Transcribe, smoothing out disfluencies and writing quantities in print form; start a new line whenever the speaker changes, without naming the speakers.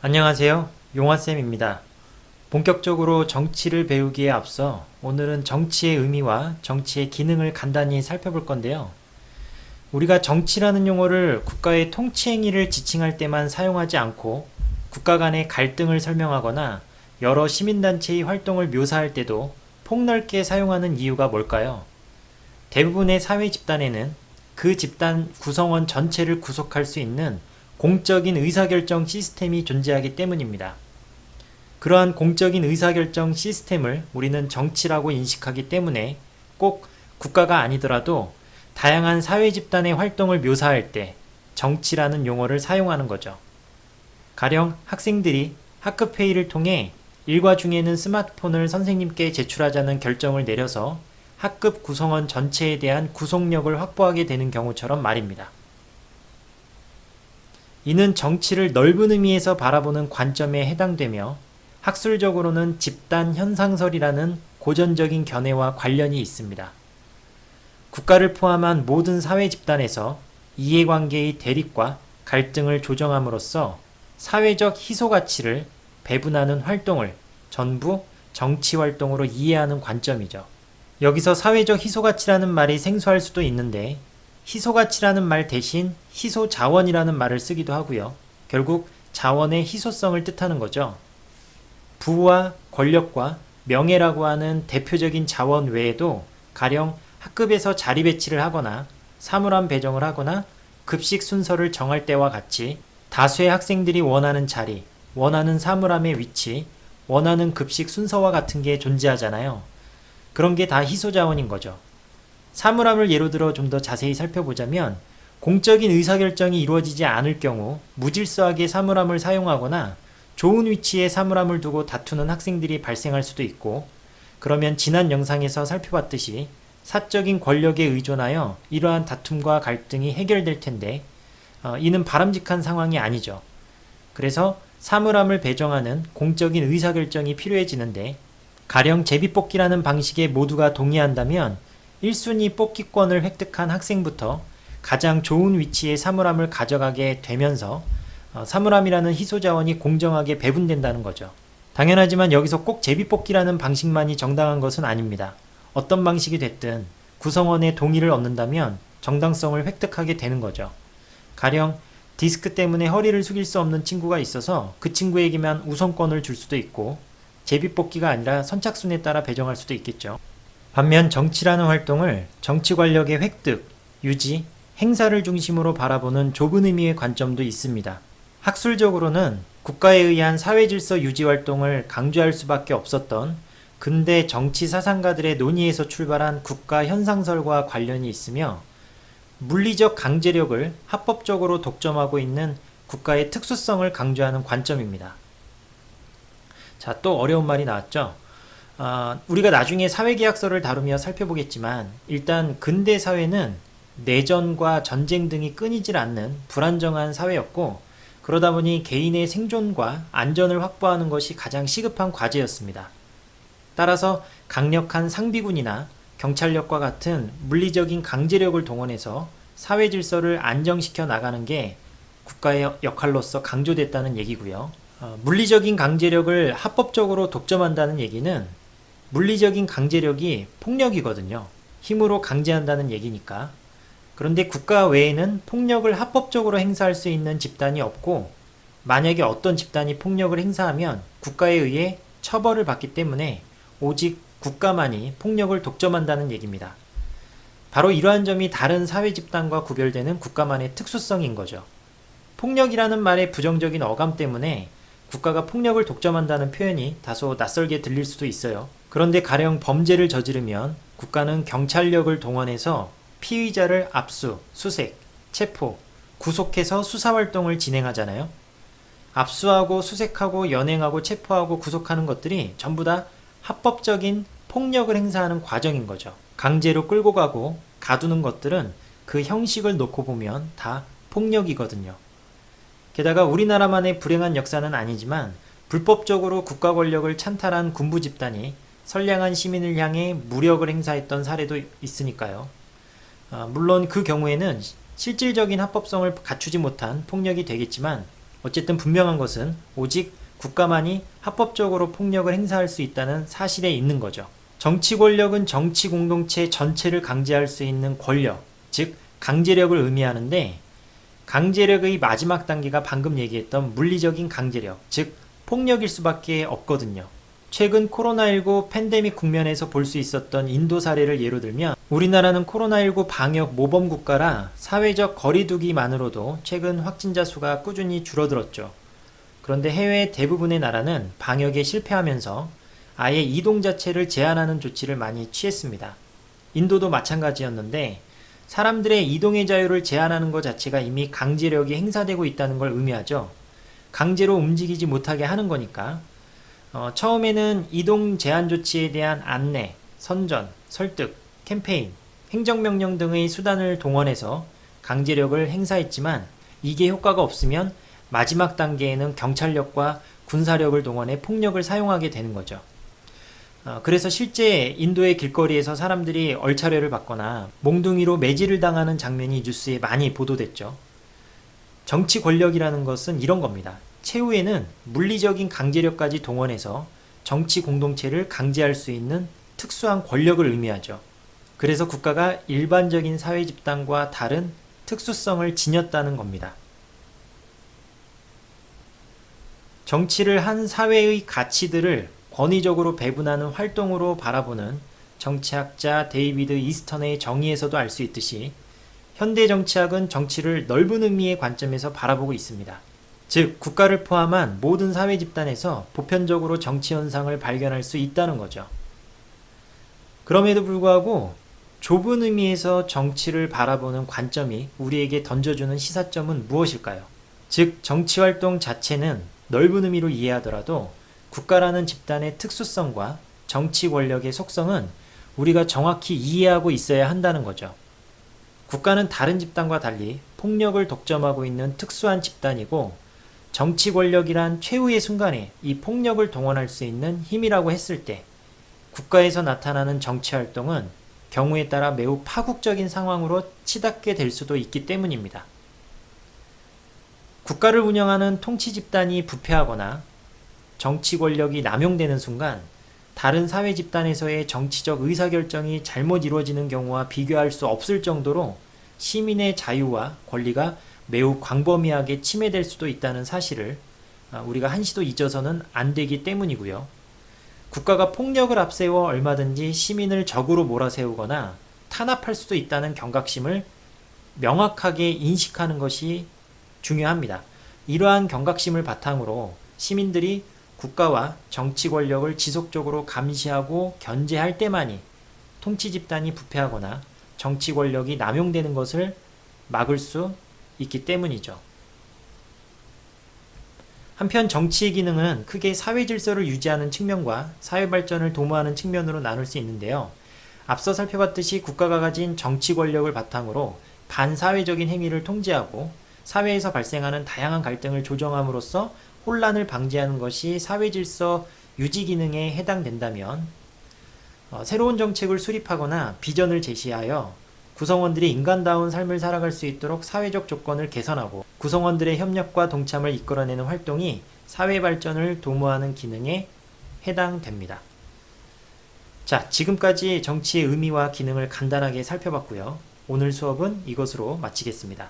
안녕하세요. 용화쌤입니다. 본격적으로 정치를 배우기에 앞서 오늘은 정치의 의미와 정치의 기능을 간단히 살펴볼 건데요. 우리가 정치라는 용어를 국가의 통치 행위를 지칭할 때만 사용하지 않고 국가 간의 갈등을 설명하거나 여러 시민단체의 활동을 묘사할 때도 폭넓게 사용하는 이유가 뭘까요? 대부분의 사회 집단에는 그 집단 구성원 전체를 구속할 수 있는 공적인 의사결정 시스템이 존재하기 때문입니다. 그러한 공적인 의사결정 시스템을 우리는 정치라고 인식하기 때문에 꼭 국가가 아니더라도 다양한 사회 집단의 활동을 묘사할 때 정치라는 용어를 사용하는 거죠. 가령 학생들이 학급 회의를 통해 일과 중에는 스마트폰을 선생님께 제출하자는 결정을 내려서 학급 구성원 전체에 대한 구속력을 확보하게 되는 경우처럼 말입니다. 이는 정치를 넓은 의미에서 바라보는 관점에 해당되며 학술적으로는 집단 현상설이라는 고전적인 견해와 관련이 있습니다. 국가를 포함한 모든 사회 집단에서 이해관계의 대립과 갈등을 조정함으로써 사회적 희소가치를 배분하는 활동을 전부 정치활동으로 이해하는 관점이죠. 여기서 사회적 희소가치라는 말이 생소할 수도 있는데 희소가치라는 말 대신 희소자원이라는 말을 쓰기도 하고요. 결국 자원의 희소성을 뜻하는 거죠. 부와 권력과 명예라고 하는 대표적인 자원 외에도 가령 학급에서 자리 배치를 하거나 사물함 배정을 하거나 급식 순서를 정할 때와 같이 다수의 학생들이 원하는 자리, 원하는 사물함의 위치, 원하는 급식 순서와 같은 게 존재하잖아요. 그런 게 다 희소자원인 거죠. 사물함을 예로 들어 좀 더 자세히 살펴보자면 공적인 의사결정이 이루어지지 않을 경우 무질서하게 사물함을 사용하거나 좋은 위치에 사물함을 두고 다투는 학생들이 발생할 수도 있고, 그러면 지난 영상에서 살펴봤듯이 사적인 권력에 의존하여 이러한 다툼과 갈등이 해결될 텐데 이는 바람직한 상황이 아니죠. 그래서 사물함을 배정하는 공적인 의사결정이 필요해지는데, 가령 제비뽑기라는 방식에 모두가 동의한다면 1순위 뽑기권을 획득한 학생부터 가장 좋은 위치의 사물함을 가져가게 되면서 사물함이라는 희소자원이 공정하게 배분된다는 거죠. 당연하지만 여기서 꼭 제비뽑기라는 방식만이 정당한 것은 아닙니다. 어떤 방식이 됐든 구성원의 동의를 얻는다면 정당성을 획득하게 되는 거죠. 가령 디스크 때문에 허리를 숙일 수 없는 친구가 있어서 그 친구에게만 우선권을 줄 수도 있고, 제비뽑기가 아니라 선착순에 따라 배정할 수도 있겠죠. 반면 정치라는 활동을 정치 권력의 획득, 유지, 행사를 중심으로 바라보는 좁은 의미의 관점도 있습니다. 학술적으로는 국가에 의한 사회질서 유지 활동을 강조할 수밖에 없었던 근대 정치 사상가들의 논의에서 출발한 국가 현상설과 관련이 있으며, 물리적 강제력을 합법적으로 독점하고 있는 국가의 특수성을 강조하는 관점입니다. 자, 또 어려운 말이 나왔죠. 우리가 나중에 사회계약서를 다루며 살펴보겠지만 일단 근대 사회는 내전과 전쟁 등이 끊이질 않는 불안정한 사회였고, 그러다 보니 개인의 생존과 안전을 확보하는 것이 가장 시급한 과제였습니다. 따라서 강력한 상비군이나 경찰력과 같은 물리적인 강제력을 동원해서 사회 질서를 안정시켜 나가는 게 국가의 역할로서 강조됐다는 얘기고요. 물리적인 강제력을 합법적으로 독점한다는 얘기는 물리적인 강제력이 폭력이거든요. 힘으로 강제한다는 얘기니까. 그런데 국가 외에는 폭력을 합법적으로 행사할 수 있는 집단이 없고, 만약에 어떤 집단이 폭력을 행사하면 국가에 의해 처벌을 받기 때문에 오직 국가만이 폭력을 독점한다는 얘기입니다. 바로 이러한 점이 다른 사회 집단과 구별되는 국가만의 특수성인 거죠. 폭력이라는 말의 부정적인 어감 때문에 국가가 폭력을 독점한다는 표현이 다소 낯설게 들릴 수도 있어요. 그런데 가령 범죄를 저지르면 국가는 경찰력을 동원해서 피의자를 압수, 수색, 체포, 구속해서 수사활동을 진행하잖아요. 압수하고 수색하고 연행하고 체포하고 구속하는 것들이 전부 다 합법적인 폭력을 행사하는 과정인 거죠. 강제로 끌고 가고 가두는 것들은 그 형식을 놓고 보면 다 폭력이거든요. 게다가 우리나라만의 불행한 역사는 아니지만 불법적으로 국가 권력을 찬탈한 군부 집단이 선량한 시민을 향해 무력을 행사했던 사례도 있으니까요. 물론 그 경우에는 실질적인 합법성을 갖추지 못한 폭력이 되겠지만 어쨌든 분명한 것은 오직 국가만이 합법적으로 폭력을 행사할 수 있다는 사실에 있는 거죠. 정치 권력은 정치 공동체 전체를 강제할 수 있는 권력, 즉 강제력을 의미하는데, 강제력의 마지막 단계가 방금 얘기했던 물리적인 강제력, 즉 폭력일 수밖에 없거든요. 최근 코로나19 팬데믹 국면에서 볼 수 있었던 인도 사례를 예로 들면, 우리나라는 코로나19 방역 모범 국가라 사회적 거리두기만으로도 최근 확진자 수가 꾸준히 줄어들었죠. 그런데 해외 대부분의 나라는 방역에 실패하면서 아예 이동 자체를 제한하는 조치를 많이 취했습니다. 인도도 마찬가지였는데, 사람들의 이동의 자유를 제한하는 것 자체가 이미 강제력이 행사되고 있다는 걸 의미하죠. 강제로 움직이지 못하게 하는 거니까. 처음에는 이동 제한 조치에 대한 안내, 선전, 설득, 캠페인, 행정명령 등의 수단을 동원해서 강제력을 행사했지만, 이게 효과가 없으면 마지막 단계에는 경찰력과 군사력을 동원해 폭력을 사용하게 되는 거죠. 그래서 실제 인도의 길거리에서 사람들이 얼차려를 받거나 몽둥이로 매질을 당하는 장면이 뉴스에 많이 보도됐죠. 정치 권력이라는 것은 이런 겁니다. 최후에는 물리적인 강제력까지 동원해서 정치 공동체를 강제할 수 있는 특수한 권력을 의미하죠. 그래서 국가가 일반적인 사회 집단과 다른 특수성을 지녔다는 겁니다. 정치를 한 사회의 가치들을 권위적으로 배분하는 활동으로 바라보는 정치학자 데이비드 이스턴의 정의에서도 알 수 있듯이, 현대 정치학은 정치를 넓은 의미의 관점에서 바라보고 있습니다. 즉, 국가를 포함한 모든 사회 집단에서 보편적으로 정치 현상을 발견할 수 있다는 거죠. 그럼에도 불구하고 좁은 의미에서 정치를 바라보는 관점이 우리에게 던져주는 시사점은 무엇일까요? 즉, 정치 활동 자체는 넓은 의미로 이해하더라도 국가라는 집단의 특수성과 정치 권력의 속성은 우리가 정확히 이해하고 있어야 한다는 거죠. 국가는 다른 집단과 달리 폭력을 독점하고 있는 특수한 집단이고, 정치 권력이란 최후의 순간에 이 폭력을 동원할 수 있는 힘이라고 했을 때, 국가에서 나타나는 정치 활동은 경우에 따라 매우 파국적인 상황으로 치닫게 될 수도 있기 때문입니다. 국가를 운영하는 통치 집단이 부패하거나 정치 권력이 남용되는 순간, 다른 사회 집단에서의 정치적 의사결정이 잘못 이루어지는 경우와 비교할 수 없을 정도로 시민의 자유와 권리가 매우 광범위하게 침해될 수도 있다는 사실을 우리가 한시도 잊어서는 안 되기 때문이고요. 국가가 폭력을 앞세워 얼마든지 시민을 적으로 몰아세우거나 탄압할 수도 있다는 경각심을 명확하게 인식하는 것이 중요합니다. 이러한 경각심을 바탕으로 시민들이 국가와 정치 권력을 지속적으로 감시하고 견제할 때만이 통치 집단이 부패하거나 정치 권력이 남용되는 것을 막을 수 있기 때문이죠. 한편 정치의 기능은 크게 사회 질서를 유지하는 측면과 사회 발전을 도모하는 측면으로 나눌 수 있는데요. 앞서 살펴봤듯이 국가가 가진 정치 권력을 바탕으로 반사회적인 행위를 통제하고 사회에서 발생하는 다양한 갈등을 조정함으로써 혼란을 방지하는 것이 사회 질서 유지 기능에 해당된다면, 새로운 정책을 수립하거나 비전을 제시하여 구성원들이 인간다운 삶을 살아갈 수 있도록 사회적 조건을 개선하고 구성원들의 협력과 동참을 이끌어내는 활동이 사회 발전을 도모하는 기능에 해당됩니다. 자, 지금까지 정치의 의미와 기능을 간단하게 살펴봤고요. 오늘 수업은 이것으로 마치겠습니다.